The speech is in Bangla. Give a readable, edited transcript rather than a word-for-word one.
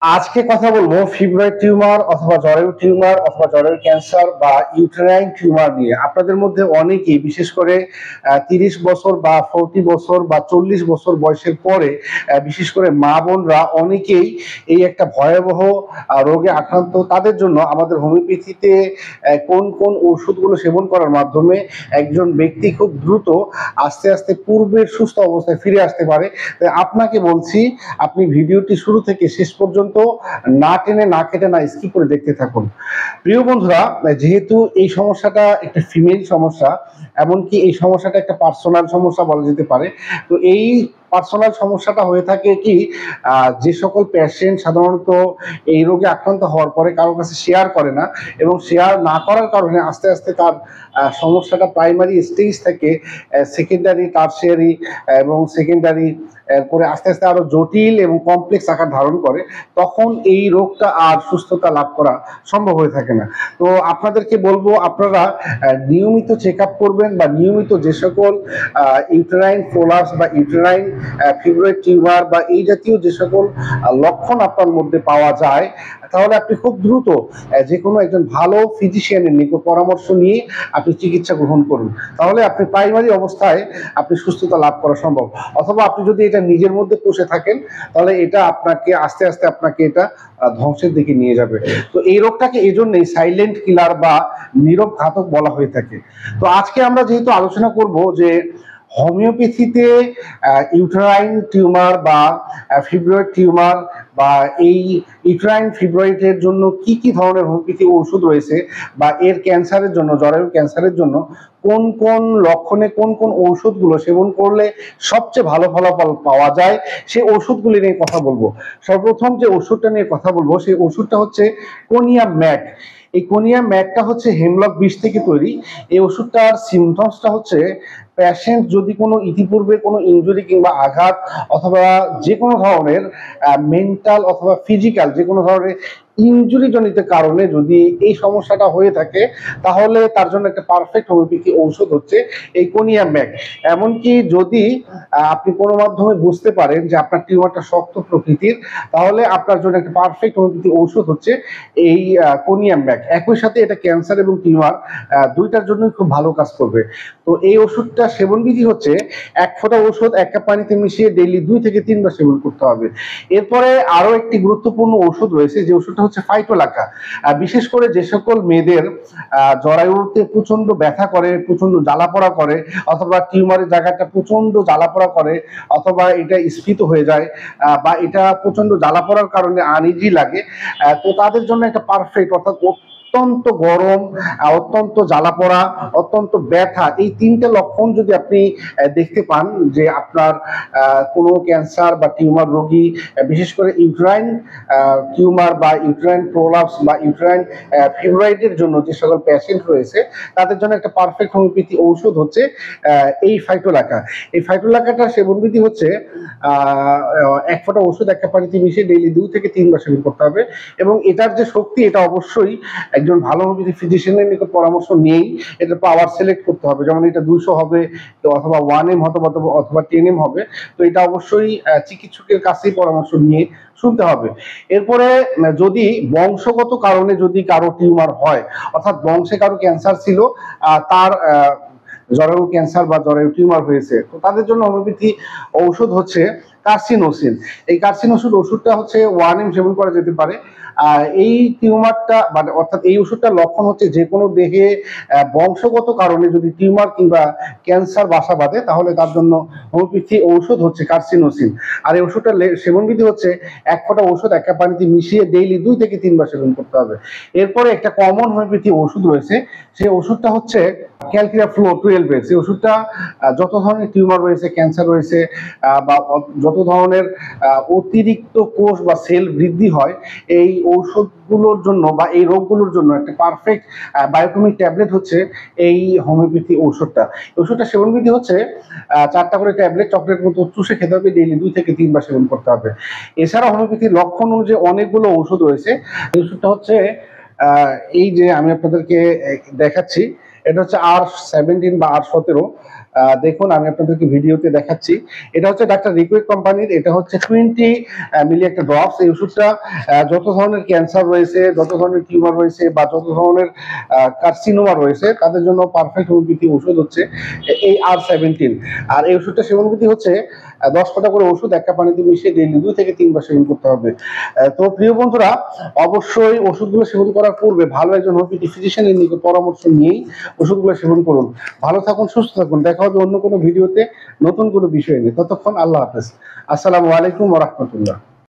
আজকে কথা বলবো ফিব্রয়েড টিউমার অথবা জরায়ু টিউমার অথবা জরায়ু ক্যান্সার বা ইউটেরাইন টিউমার নিয়ে। আপনাদের মধ্যে অনেকেই বিশেষ করে 30 বছর বা 40 বছর বা 40 বছর বয়সের পরে বিশেষ করে মা বোনরা অনেকেই এই একটা ভয়াবহ রোগে আক্রান্ত। তাদের জন্য আমাদের হোমিওপ্যাথিতে কোন কোন ওষুধগুলো সেবন করার মাধ্যমে একজন ব্যক্তি খুব দ্রুত আস্তে আস্তে পূর্বের সুস্থ অবস্থায় ফিরে আসতে পারে। তাই আপনাকে বলছি, আপনি ভিডিওটি শুরু থেকে শেষ পর্যন্ত না টেনে না কেটে না স্কিপ করে দেখতে থাকুন। প্রিয় বন্ধুরা, যেহেতু এই সমস্যাটা একটা ফিমেল সমস্যা, এমনকি এই সমস্যাটা একটা পার্সোনাল সমস্যা বলা যেতে পারে। তো এই পার্সোনাল সমস্যাটা হয়ে থাকে কি, যে সকল পেশেন্ট সাধারণত এই রোগে আক্রান্ত হওয়ার পরে কারোর কাছে শেয়ার করে না, এবং শেয়ার না করার কারণে আস্তে আস্তে তার সমস্যাটা প্রাইমারি স্টেজ থেকে সেকেন্ডারি, টারশিয়ারি এবং সেকেন্ডারি করে আস্তে আস্তে আরো জটিল এবং কমপ্লেক্স আকার ধারণ করে। তখন এই রোগটা আর সুস্থতা লাভ করা সম্ভব হয়ে থাকে না। তো আপনাদেরকে বলবো, আপনারা নিয়মিত চেক আপ করবেন, বা নিয়মিত যে সকল ইউটেরাইন প্রোলাপস বা ইউটেরাইন ফিব্রয়েড টিউমার বা এই জাতীয় যে সকল লক্ষণ আপনার মধ্যে পাওয়া যায়, তাহলে আপনি খুব দ্রুত যে কোনো একজন ভালো ফিজিশিয়ানের নিকট পরামর্শ নিয়ে আপনি চিকিৎসা গ্রহণ করুন। তাহলে আপনি প্রাইমারি অবস্থায় আপনি সুস্থতা লাভ করা সম্ভব। অথবা আপনি যদি এটা নিজের মধ্যে পুষে থাকেন, তাহলে এটা আপনাকে আস্তে আস্তে আপনাকে এটা ধ্বংসের দিকে নিয়ে যাবে। তো এই রোগটাকে এই জন্যই সাইলেন্ট কিলার বা নীরব ঘাতক বলা হয়ে থাকে। তো আজকে আমরা যেহেতু আলোচনা করব যে হোমিওপ্যাথিতে ইউটেরাইন টিউমার বা ফিব্রয়েড টিউমার বা এই ইউটেরাইন ফিব্রয়েডের জন্য কি কি ধরনের হোমিওপ্যাথি ওষুধ রয়েছে, বা এর ক্যান্সারের জন্য, জরায়ু ক্যান্সারের জন্য কোন কোন লক্ষণে কোন কোন ঔষধগুলো সেবন করলে সবচেয়ে ভালো ফলাফল পাওয়া যায়, সেই ওষুধগুলি নিয়ে কথা বলবো। সর্বপ্রথম যে ওষুধটা নিয়ে কথা বলবো, সেই ওষুধটা হচ্ছে কোনিয়াম ম্যাক। এই কোনিয়াম ম্যাকটা হচ্ছে হেমলক বিষ থেকে তৈরি। এই ওষুধটার সিমটমসটা হচ্ছে, পেশেন্ট যদি কোনো ইতিপূর্বে কোনো ইনজুরি কিংবা আঘাত অথবা যে কোনো ধরনের মেন্টাল অথবা ফিজিক্যাল যে কোনো ধরনের ইনজুরি জনিত কারণে যদি এই সমস্যাটা হয়ে থাকে, তাহলে তার জন্য একটা পারফেক্ট হোমিওপ্যাথি ঔষধ হচ্ছে এই কোনিয়াম ম্যাক। এমনকি যদি আপনি কোনো মাধ্যমে বুঝতে পারেন যে আপনার টিউমারটা শক্ত প্রকৃতির, তাহলে আপনার জন্য একটা পারফেক্ট হোমিওপ্যাথি ঔষধ হচ্ছে এই কোনিয়াম ম্যাক। একই সাথে এটা ক্যান্সার এবং টিউমার দুইটার জন্যই খুব ভালো কাজ করবে। তো এই ওষুধটা সেবন বিধি হচ্ছে, 1 ফোঁটা ওষুধ 1 কাপ পানিতে মিশিয়ে ডেইলি 2 থেকে 3 বার সেবন করতে হবে। এরপরে আরো একটি গুরুত্বপূর্ণ ওষুধ রয়েছে, যে ওষুধটা হচ্ছে ফাইটোলাকা। বিশেষ করে যে সকল মেয়েদের জরায়ুতে প্রচন্ড ব্যথা করে, প্রচন্ড জ্বালাপোড়া করে, অথবা টিউমারের জায়গাটা প্রচন্ড জ্বালাপোড়া করে, অথবা এটা স্ফীত হয়ে যায়, বা এটা প্রচন্ড জ্বালাপোড়ার কারণে আনইজি লাগে, তো তাদের জন্য একটা পারফেক্ট, অর্থাৎ অত্যন্ত গরম, অত্যন্ত জ্বালাপোড়া, অত্যন্ত ব্যথা, এই 3টে লক্ষণ যদি আপনি দেখতে পান যে আপনার কোনো ক্যান্সার বা টিউমার রোগী, বিশেষ করে ইউটেরাইন টিউমার বা ইউটেরাইন প্রোলাপস বা ইউটেরাইন ফিব্রয়েডের জন্য যে সকল পেশেন্ট রয়েছে, তাদের জন্য একটা পারফেক্ট হোমিওপ্যাথি ঔষধ হচ্ছে এই ফাইটোলাকা। এই ফাইটোলাকাটার সেবনবিধি হচ্ছে 1 ফোঁটা ওষুধ 1 কাপ পানিতে মিশিয়ে ডেইলি 2 থেকে 3 বার সেবন করতে হবে। এবং এটার যে শক্তি, এটা অবশ্যই একজন ভালো হোমিওপ্যাথি ফিজিশিয়ানের নিকট পরামর্শ নিয়েই এটা পাওয়ার সিলেক্ট করতে হবে। যেমন এটা 200 হবে, অথবা 1M অথবা 10M হবে। তো এটা অবশ্যই চিকিৎসকের কাছেই পরামর্শ নিয়ে শুনতে হবে। এরপরে যদি বংশগত কারণে যদি কারো টিউমার হয়, অর্থাৎ বংশে কারো ক্যান্সার ছিল, তার জরায়ু ক্যান্সার বা জরায়ু টিউমার হয়েছে, তো তাদের জন্য হোমিওপ্যাথি ঔষধ হচ্ছে কার্সিনোসিন। এই কার্সিনোসিন ওষুধটা হচ্ছে 1M সেবন করা যেতে পারে। এই টিউমারটা মানে অর্থাৎ এই ওষুধটার লক্ষণ হচ্ছে, যে কোনো দেহে বংশগত কারণে যদি টিউমার কিংবা ক্যান্সার বাসা বাঁধে, তাহলে তার জন্য হোমিওপ্যাথি ঔষধ হচ্ছে কার্সিনোসিন। আর এই ওষুধটার সেবনবিধি হচ্ছে 1 ফোঁটা ওষুধ 1 কাপ পানিতে মিশিয়ে ডেইলি 2 থেকে 3 বার সেবন করতে হবে। এরপরে একটা কমন হোমিওপ্যাথি ওষুধ রয়েছে, সেই ওষুধটা হচ্ছে ক্যালকিরা ফ্লো 12। এই ওষুধটা যত ধরনের টিউমার রয়েছে, ক্যান্সার রয়েছে, বা যত ধরনের অতিরিক্ত কোষ বা সেল বৃদ্ধি হয়, এই ঔষধগুলোর জন্য বা এই রোগগুলোর জন্য একটা পারফেক্ট বায়োকেমিক ট্যাবলেট হচ্ছে এই হোমিওপ্যাথি ঔষধটা। ওষুধটা সেবনবিধি হচ্ছে 4টা করে ট্যাবলেট চকলেট মতো চুষে খেতে হবে, ডেইলি 2 থেকে 3 বার সেবন করতে হবে। এছাড়া হোমিওপ্যাথির লক্ষণ অনুযায়ী অনেকগুলো ওষুধ রয়েছে। এই ওষুধটা হচ্ছে এই যে আমি আপনাদেরকে দেখাচ্ছি, এটা হচ্ছে R17 বা R17। দেখুন আমি আপনাদেরকে ভিডিওতে দেখাচ্ছি। এটা হচ্ছে ডাক্তার রিকুইক কোম্পানির, এটা হচ্ছে 20 মিলি একটা ড্রপস। এই ওষুধটা যত ধরনের ক্যান্সার রয়েছে, যত ধরনের টিউমার রয়েছে বা যত ধরনের কার্সিনোমা রয়েছে তাদের জন্য পারফেক্ট হোমিওপ্যাথি ওষুধ হচ্ছে এই R17। আর এই ওষুধটা সেবন বিধি হচ্ছে 10 ফোঁটা করে ওষুধ 1 কাপ পানিতে মিশিয়ে ডেইলি 2 থেকে 3 বার সেবন করতে হবে। তো প্রিয় বন্ধুরা, অবশ্যই ওষুধগুলো সেবন করার পূর্বে ভালো একজন হোমিওপ্যাথি ফিজিশিয়ানের নিকট পরামর্শ নিয়েই ওষুধগুলো সেবন করুন। ভালো থাকুন, সুস্থ থাকুন। দেখা হবে অন্য কোনো ভিডিওতে নতুন কোনো বিষয় নিয়ে। ততক্ষণ আল্লাহ হাফেজ। আসসালামু আলাইকুম ওয়া রাহমাতুল্লাহ।